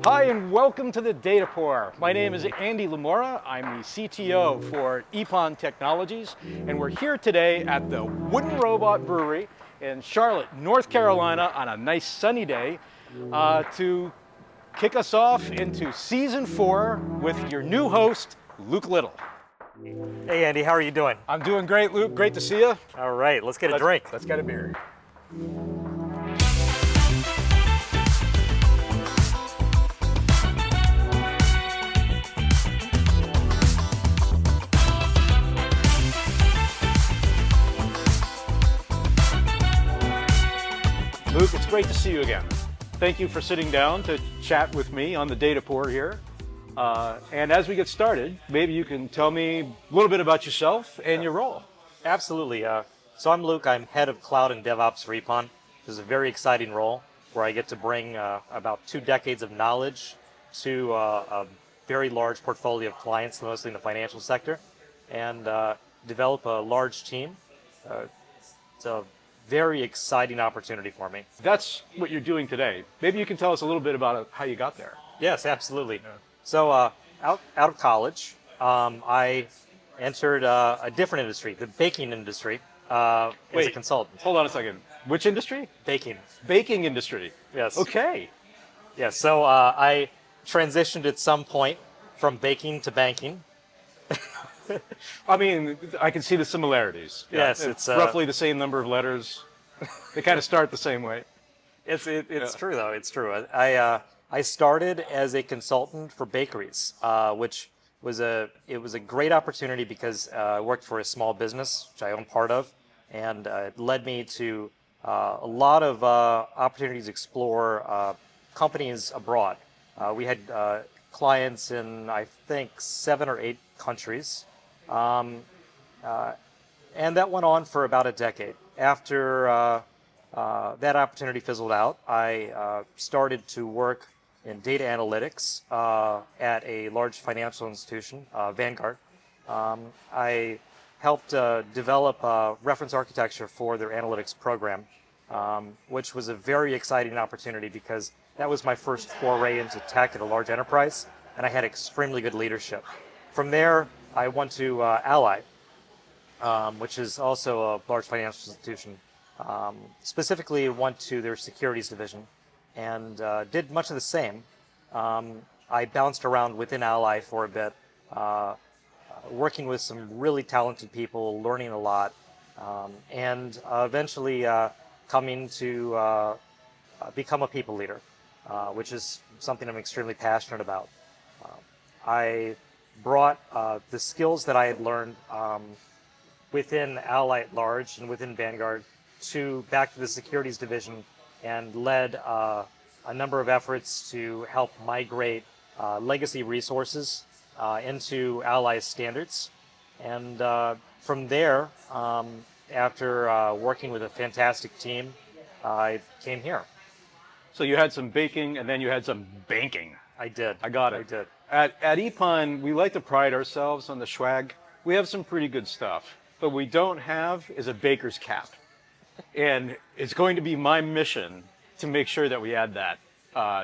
Hi and welcome to the Data Pour. My name is Andy LaMora. I'm the CTO for Ippon Technologies, and we're here today at the Wooden Robot Brewery in Charlotte, North Carolina on a nice sunny day to kick us off into Season 4 with your new host, Luke Little. Hey Andy, how are you doing? I'm doing great, Luke. Great to see you. All right, let's get a drink. Let's get a beer. Luke, it's great to see you again. Thank you for sitting down to chat with me on the Data Pour here. And as we get started, maybe you can tell me a little bit about yourself and your role. Absolutely. So I'm Luke. I'm head of Cloud and DevOps for Ippon. This is a very exciting role where I get to bring about 2 decades of knowledge to a very large portfolio of clients, mostly in the financial sector, and develop a large team. It's a very exciting opportunity for me. That's what you're doing today. Maybe you can tell us a little bit about how you got there. Yes, absolutely. Yeah. So out of college, I entered a different industry, the baking industry, as a consultant. Hold on a second. Which industry? Baking. Baking industry. Yes. Okay. Yes. So I transitioned at some point from baking to banking. I mean, I can see the similarities. Yeah, yes, it's roughly the same number of letters. They kind of start the same way. It's true though. It's true. I started as a consultant for bakeries, which was a great opportunity because I worked for a small business, which I own part of, and it led me to a lot of opportunities to explore companies abroad. We had clients in, I think, 7 or 8 countries. And that went on for about a decade. After that opportunity fizzled out, I started to work in data analytics at a large financial institution, Vanguard. I helped develop reference architecture for their analytics program, which was a very exciting opportunity because that was my first foray into tech at a large enterprise, and I had extremely good leadership. From there, I went to Ally, which is also a large financial institution. Specifically went to their securities division and did much of the same. I bounced around within Ally for a bit, working with some really talented people, learning a lot, and eventually coming to become a people leader, which is something I'm extremely passionate about. I brought the skills that I had learned within Ally at large and within Vanguard back to the securities division and led a number of efforts to help migrate legacy resources into Ally's standards. And from there, after working with a fantastic team, I came here. So you had some baking and then you had some banking. I did. I got it. I did. At Ippon, we like to pride ourselves on the swag. We have some pretty good stuff, but what we don't have is a baker's cap. And it's going to be my mission to make sure that we add that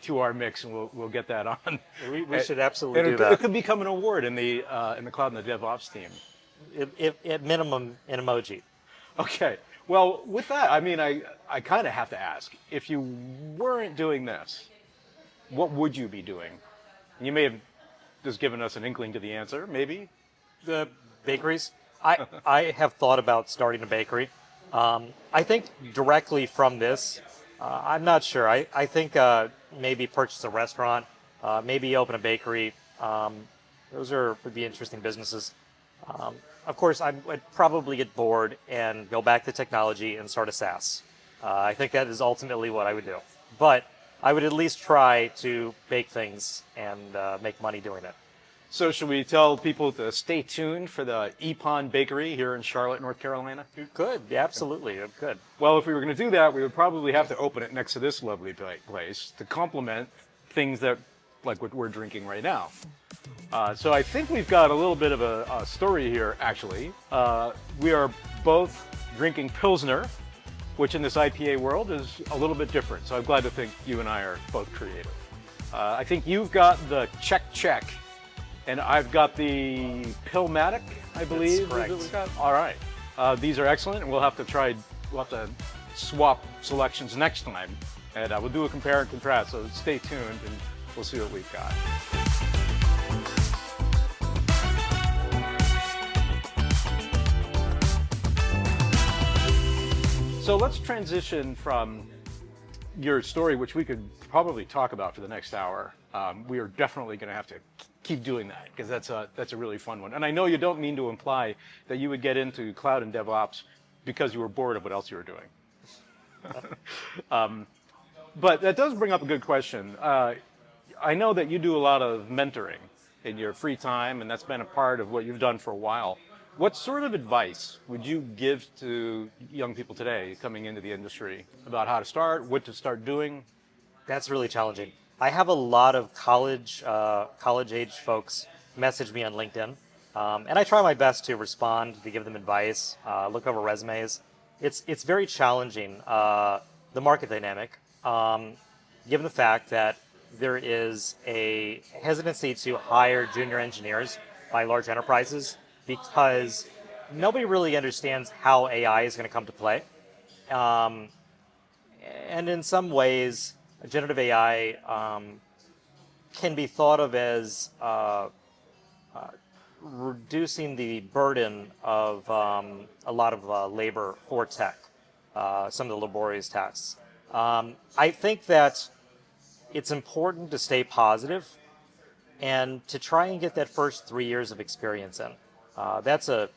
to our mix, and we'll get that on. We should absolutely do that. It could become an award in the Cloud and the DevOps team. At minimum, an emoji. Okay. Well, with that, I mean, I kind of have to ask, if you weren't doing this, what would you be doing? You may have just given us an inkling to the answer, maybe? The bakeries? I have thought about starting a bakery. I think directly from this, I'm not sure. I think maybe purchase a restaurant, maybe open a bakery. Those would be interesting businesses. Of course, I would probably get bored and go back to technology and start a SaaS. I think that is ultimately what I would do. But I would at least try to bake things and make money doing it. So should we tell people to stay tuned for the Ippon Bakery here in Charlotte, North Carolina? You could, yeah, absolutely, you could. Well, if we were going to do that, we would probably have to open it next to this lovely place to complement things that, like what we're drinking right now. So I think we've got a little bit of a story here, actually. We are both drinking Pilsner, which in this IPA world is a little bit different. So I'm glad to think you and I are both creative. I think you've got the check, and I've got the Pillmatic, I believe. correct. Is it we've got? All right. These are excellent, and we'll have to swap selections next time, and we'll do a compare and contrast, so stay tuned, and we'll see what we've got. So let's transition from your story, which we could probably talk about for the next hour. We are definitely going to have to keep doing that because that's a really fun one. And I know you don't mean to imply that you would get into Cloud and DevOps because you were bored of what else you were doing. But that does bring up a good question. I know that you do a lot of mentoring in your free time, and that's been a part of what you've done for a while. What sort of advice would you give to young people today coming into the industry about how to start, what to start doing? That's really challenging. I have a lot of college-age folks message me on LinkedIn, and I try my best to respond, to give them advice, look over resumes. It's very challenging, the market dynamic, given the fact that there is a hesitancy to hire junior engineers by large enterprises because nobody really understands how AI is going to come to play. And in some ways, generative AI can be thought of as reducing the burden of a lot of labor for tech, some of the laborious tasks. I think that it's important to stay positive and to try and get that first 3 years of experience in. That's a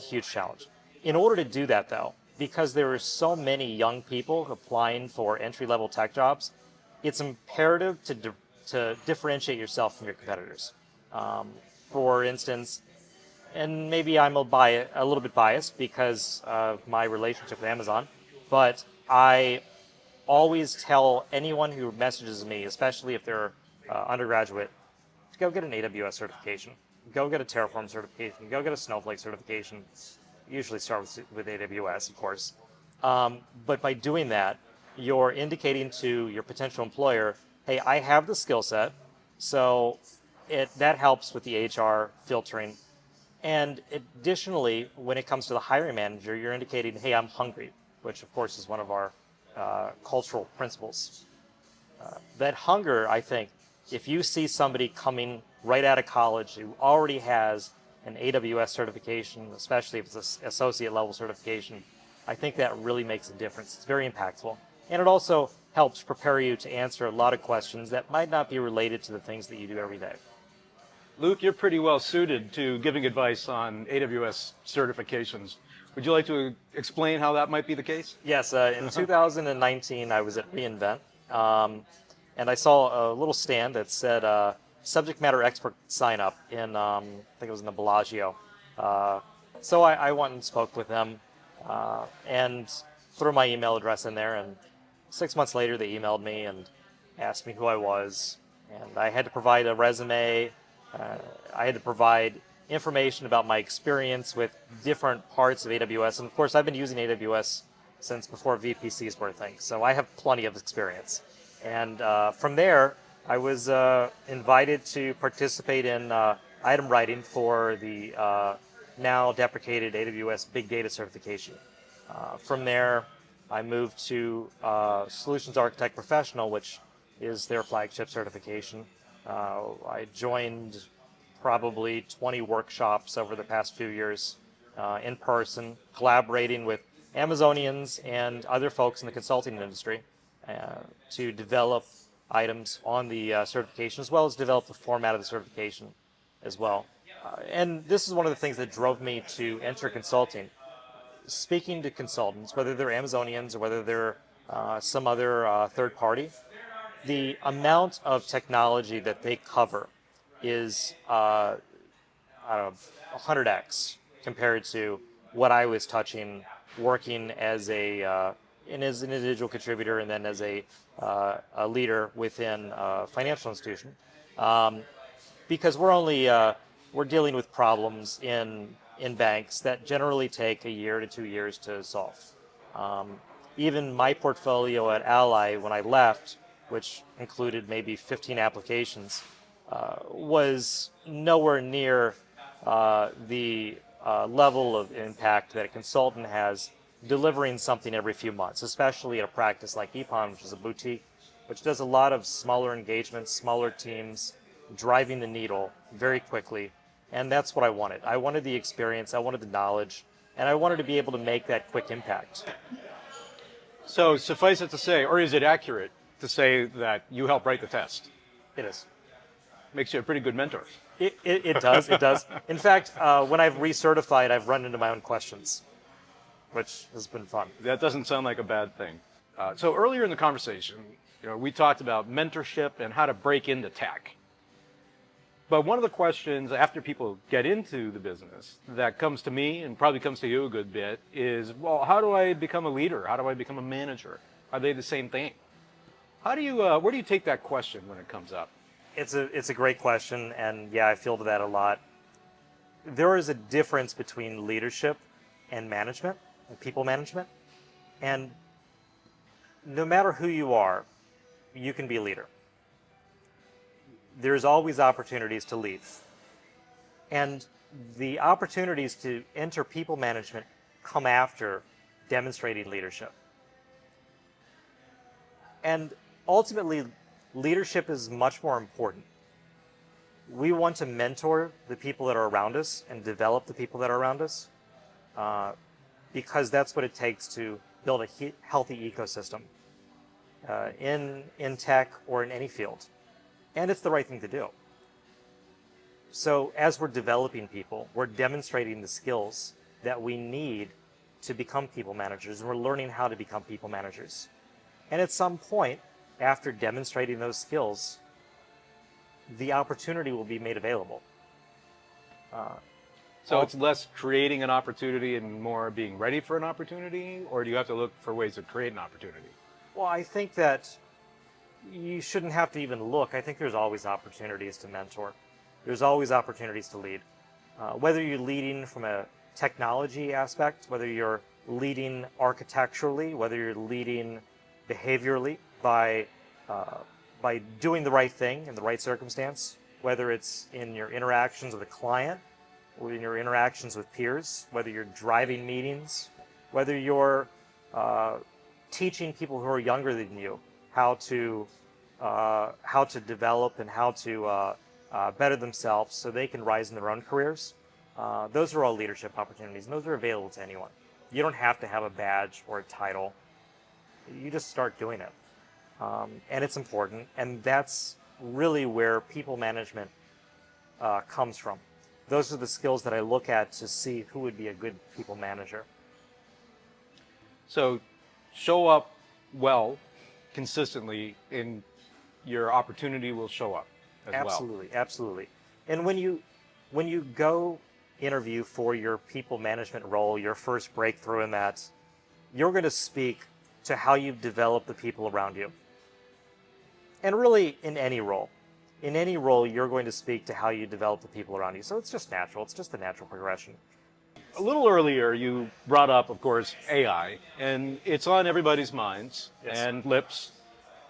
huge challenge. In order to do that, though, because there are so many young people applying for entry-level tech jobs, it's imperative to differentiate yourself from your competitors. For instance, and maybe I'm a little bit biased because of my relationship with Amazon, but I always tell anyone who messages me, especially if they're undergraduate, to go get an AWS certification, go get a Terraform certification, go get a Snowflake certification. Usually start with AWS, of course. But by doing that, you're indicating to your potential employer, hey, I have the skill set, so that helps with the HR filtering. And additionally, when it comes to the hiring manager, you're indicating, hey, I'm hungry, which of course is one of our cultural principles. That hunger, I think, if you see somebody coming right out of college who already has an AWS certification, especially if it's an associate level certification, I think that really makes a difference. It's very impactful. And it also helps prepare you to answer a lot of questions that might not be related to the things that you do every day. Luke, you're pretty well suited to giving advice on AWS certifications. Would you like to explain how that might be the case? Yes, in 2019, I was at reInvent, and I saw a little stand that said subject matter expert sign up in, I think it was in the Bellagio. So I went and spoke with them and threw my email address in there, and 6 months later they emailed me and asked me who I was, and I had to provide a resume. I had to provide information about my experience with different parts of AWS, and of course I've been using AWS since before VPCs were a thing, so I have plenty of experience. And from there, I was invited to participate in item writing for the now deprecated AWS Big Data certification. From there, I moved to Solutions Architect Professional, which is their flagship certification. I joined probably 20 workshops over the past few years in person, collaborating with Amazonians and other folks in the consulting industry to develop items on the certification, as well as develop the format of the certification as well. And this is one of the things that drove me to enter consulting. Speaking to consultants, whether they're Amazonians or whether they're some other third party, the amount of technology that they cover is, I don't know, 100x compared to what I was touching working as an individual contributor and then as a leader within a financial institution. Because we're dealing with problems in banks that generally take a year to 2 years to solve. Even my portfolio at Ally, when I left, which included maybe 15 applications, was nowhere near the level of impact that a consultant has delivering something every few months, especially at a practice like Ippon, which is a boutique, which does a lot of smaller engagements, smaller teams, driving the needle very quickly. And that's what I wanted. I wanted the experience, I wanted the knowledge, and I wanted to be able to make that quick impact. So suffice it to say, or is it accurate to say that you help write the test? It is. Makes you a pretty good mentor. It does, it does. In fact, when I've recertified, I've run into my own questions, which has been fun. That doesn't sound like a bad thing. So earlier in the conversation, we talked about mentorship and how to break into tech. But one of the questions after people get into the business that comes to me and probably comes to you a good bit is, well, how do I become a leader? How do I become a manager? Are they the same thing? How do you, where do you take that question when it comes up? It's a great question, and yeah, I feel that a lot. There is a difference between leadership and management, and people management, and no matter who you are, you can be a leader. There's always opportunities to lead. And the opportunities to enter people management come after demonstrating leadership. And ultimately, leadership is much more important. We want to mentor the people that are around us and develop the people that are around us because that's what it takes to build a healthy ecosystem in tech or in any field. And it's the right thing to do. So as we're developing people, we're demonstrating the skills that we need to become people managers, and we're learning how to become people managers. And at some point, after demonstrating those skills, the opportunity will be made available. So it's less creating an opportunity and more being ready for an opportunity, or do you have to look for ways to create an opportunity? Well, I think that you shouldn't have to even look. I think there's always opportunities to mentor. There's always opportunities to lead. Whether you're leading from a technology aspect, whether you're leading architecturally, whether you're leading behaviorally by doing the right thing in the right circumstance, whether it's in your interactions with a client or in your interactions with peers, whether you're driving meetings, whether you're teaching people who are younger than you how to develop and how to better themselves so they can rise in their own careers. Those are all leadership opportunities, and those are available to anyone. You don't have to have a badge or a title. You just start doing it. And it's important, and that's really where people management comes from. Those are the skills that I look at to see who would be a good people manager. So show up well, consistently, and your opportunity will show up as well. Absolutely, absolutely. And when you go interview for your people management role, your first breakthrough in that, you're going to speak to how you've developed the people around you. And really, in any role, you're going to speak to how you develop the people around you. So it's just natural. It's just a natural progression. A little earlier, you brought up, of course, AI, and it's on everybody's minds and lips.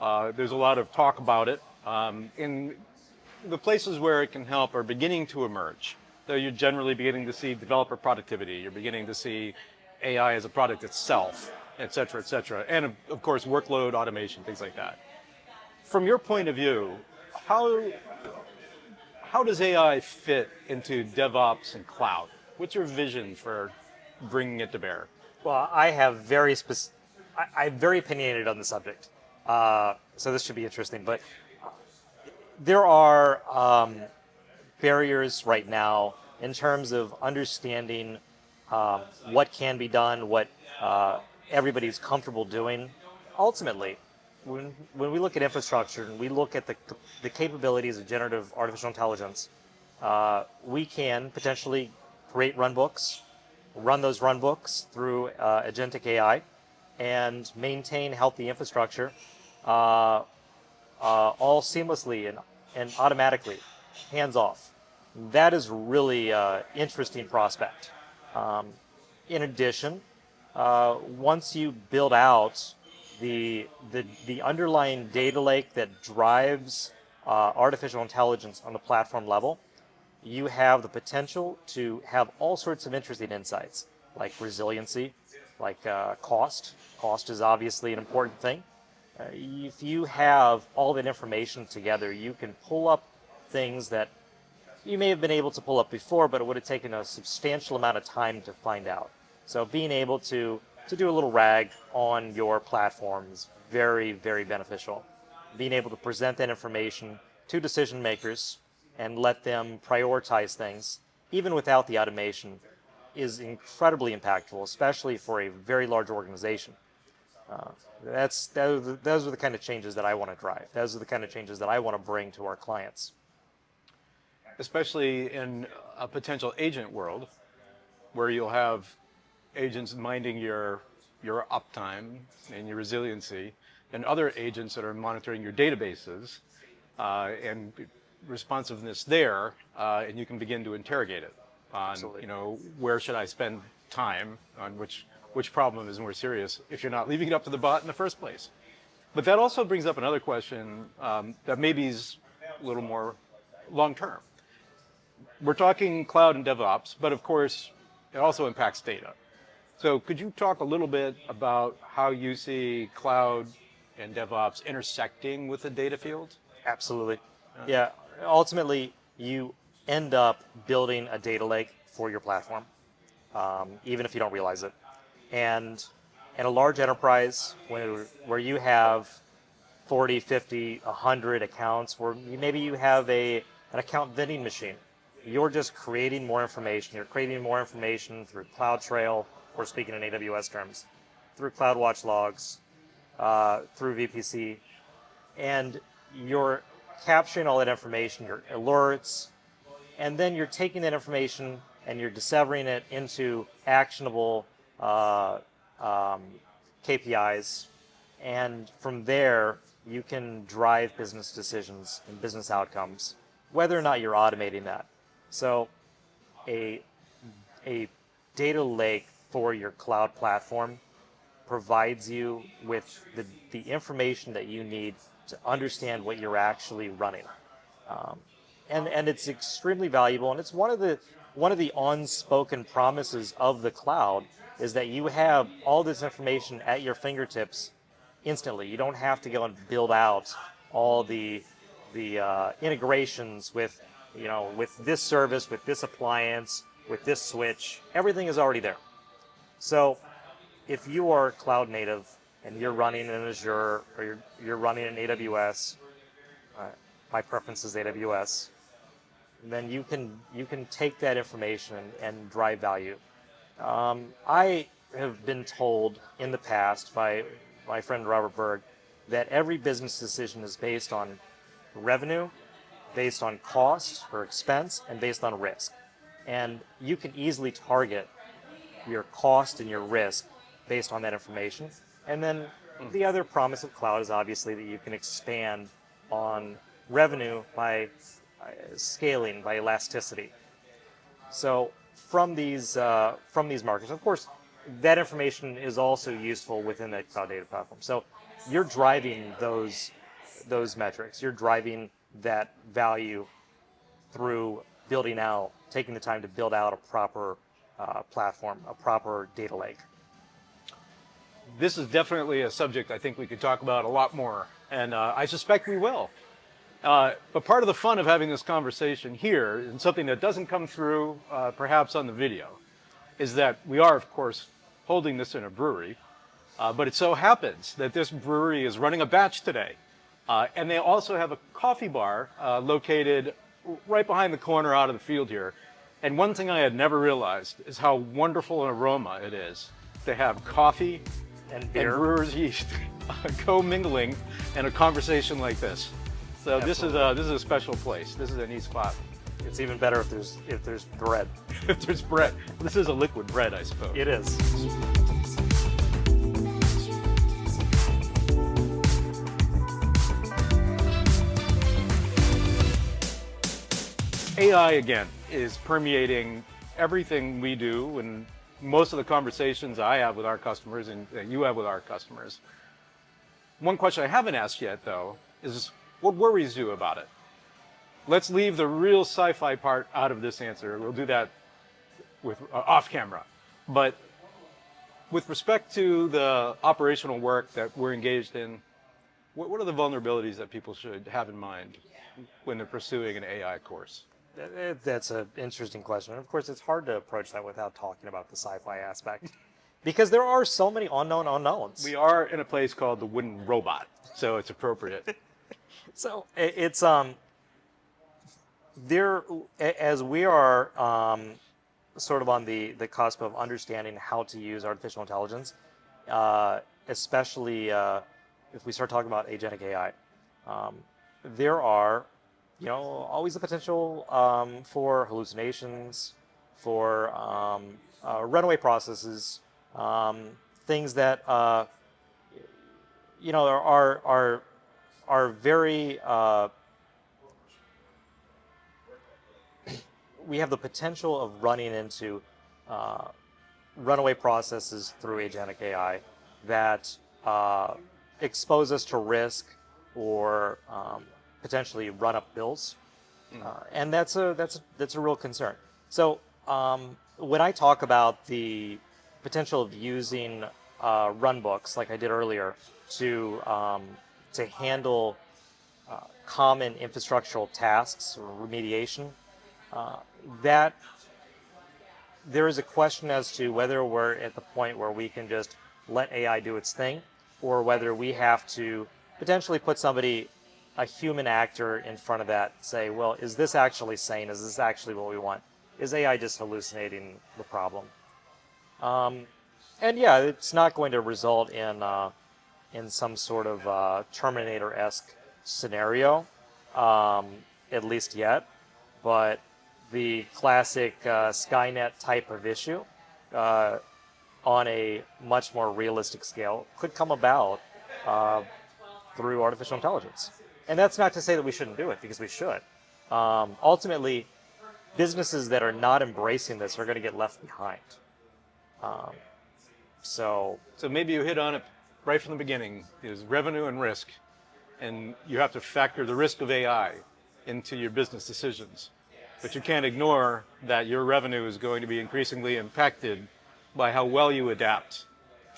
There's a lot of talk about it. And the places where it can help are beginning to emerge. So you're generally beginning to see developer productivity. You're beginning to see AI as a product itself, et cetera, and of course, workload automation, things like that. From your point of view, how does AI fit into DevOps and cloud? What's your vision for bringing it to bear? Well, I'm very opinionated on the subject, so this should be interesting. But there are barriers right now in terms of understanding what can be done, what everybody's comfortable doing. Ultimately, when we look at infrastructure and we look at the capabilities of generative artificial intelligence, we can potentially create runbooks, run those runbooks through agentic AI, and maintain healthy infrastructure all seamlessly and automatically, hands off. That is really an interesting prospect. In addition, once you build out the underlying data lake that drives artificial intelligence on the platform level, you have the potential to have all sorts of interesting insights, like resiliency, like cost. Cost is obviously an important thing. If you have all that information together, you can pull up things that you may have been able to pull up before, but it would have taken a substantial amount of time to find out. So being able to do a little RAG on your platform is very, very beneficial. Being able to present that information to decision makers and let them prioritize things, even without the automation, is incredibly impactful, especially for a very large organization. Those are the kind of changes that I want to drive. Those are the kind of changes that I want to bring to our clients. Especially in a potential agent world, where you'll have agents minding your uptime and your resiliency, and other agents that are monitoring your databases and responsiveness there, and you can begin to interrogate it on, Absolutely. Where should I spend time on which problem is more serious if you're not leaving it up to the bot in the first place. But that also brings up another question that maybe is a little more long-term. We're talking cloud and DevOps, but of course, it also impacts data. So could you talk a little bit about how you see cloud and DevOps intersecting with the data field? Absolutely. Yeah. Ultimately, you end up building a data lake for your platform, even if you don't realize it. And in a large enterprise where you have 40, 50, 100 accounts, where maybe you have an account vending machine, you're just creating more information. You're creating more information through CloudTrail, or speaking in AWS terms, through CloudWatch logs, through VPC, and you're capturing all that information, your alerts, and then you're taking that information and you're dissevering it into actionable KPIs, and from there you can drive business decisions and business outcomes, whether or not you're automating that. So a data lake for your cloud platform provides you with the information that you need to understand what you're actually running. And it's extremely valuable, and it's one of the unspoken promises of the cloud is that you have all this information at your fingertips instantly. You don't have to go and build out all the integrations with this service, with this appliance, with this switch. Everything is already there. So if you are cloud native and you're running in Azure or you're running in AWS, my preference is AWS, then you can take that information and drive value. I have been told in the past by my friend Robert Berg that every business decision is based on revenue, based on cost or expense, and based on risk. And you can easily target your cost and your risk based on that information. And then the other promise of cloud is obviously that you can expand on revenue by scaling, by elasticity. So from these markets, of course, that information is also useful within that cloud data platform. So you're driving those metrics. You're driving that value through building out, taking the time to build out a proper platform, a proper data lake. This is definitely a subject I think we could talk about a lot more, and I suspect we will. But part of the fun of having this conversation here, and something that doesn't come through perhaps on the video, is that we are, of course, holding this in a brewery, but it so happens that this brewery is running a batch today. And they also have a coffee bar located right behind the corner out of the field here. And one thing I had never realized is how wonderful an aroma it is to have coffee and brewer's yeast co-mingling in a conversation like this. So this is a special place. This is a neat spot. It's even better if there's bread. If there's bread. This is a liquid bread, I suppose. It is. AI, again, is permeating everything we do, and most of the conversations I have with our customers and that you have with our customers. One question I haven't asked yet, though, is what worries you about it? Let's leave the real sci-fi part out of this answer. We'll do that with off camera. But with respect to the operational work that we're engaged in, what are the vulnerabilities that people should have in mind when they're pursuing an AI course? That's an interesting question. And of course, it's hard to approach that without talking about the sci-fi aspect. Because there are so many unknown unknowns. We are in a place called the Wooden Robot, so it's appropriate. So it's there, as we are sort of on the cusp of understanding how to use artificial intelligence, especially if we start talking about agentic AI, there are, always the potential for hallucinations, for runaway processes, things that are very. We have the potential of running into runaway processes through agentic AI that expose us to risk or potentially run up bills, and that's a real concern. So when I talk about the potential of using run books, like I did earlier, to handle common infrastructural tasks or remediation, that there is a question as to whether we're at the point where we can just let AI do its thing, or whether we have to potentially put somebody, a human actor, in front of that, say, well, is this actually sane? Is this actually what we want? Is AI just hallucinating the problem? And yeah, it's not going to result in some sort of Terminator-esque scenario, at least yet, but the classic Skynet type of issue on a much more realistic scale could come about through artificial intelligence. And that's not to say that we shouldn't do it, because we should. Ultimately, businesses that are not embracing this are going to get left behind. So maybe you hit on it right from the beginning, is revenue and risk. And you have to factor the risk of AI into your business decisions. But you can't ignore that your revenue is going to be increasingly impacted by how well you adapt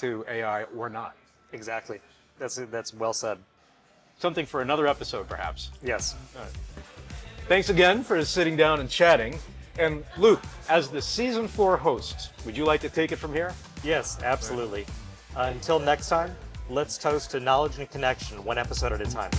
to AI or not. exactly. That's well said. Something for another episode, perhaps. Yes. All right. Thanks again for sitting down and chatting. And Luke, as the Season 4 host, would you like to take it from here? Yes, absolutely. Until next time, let's toast to knowledge and connection, one episode at a time.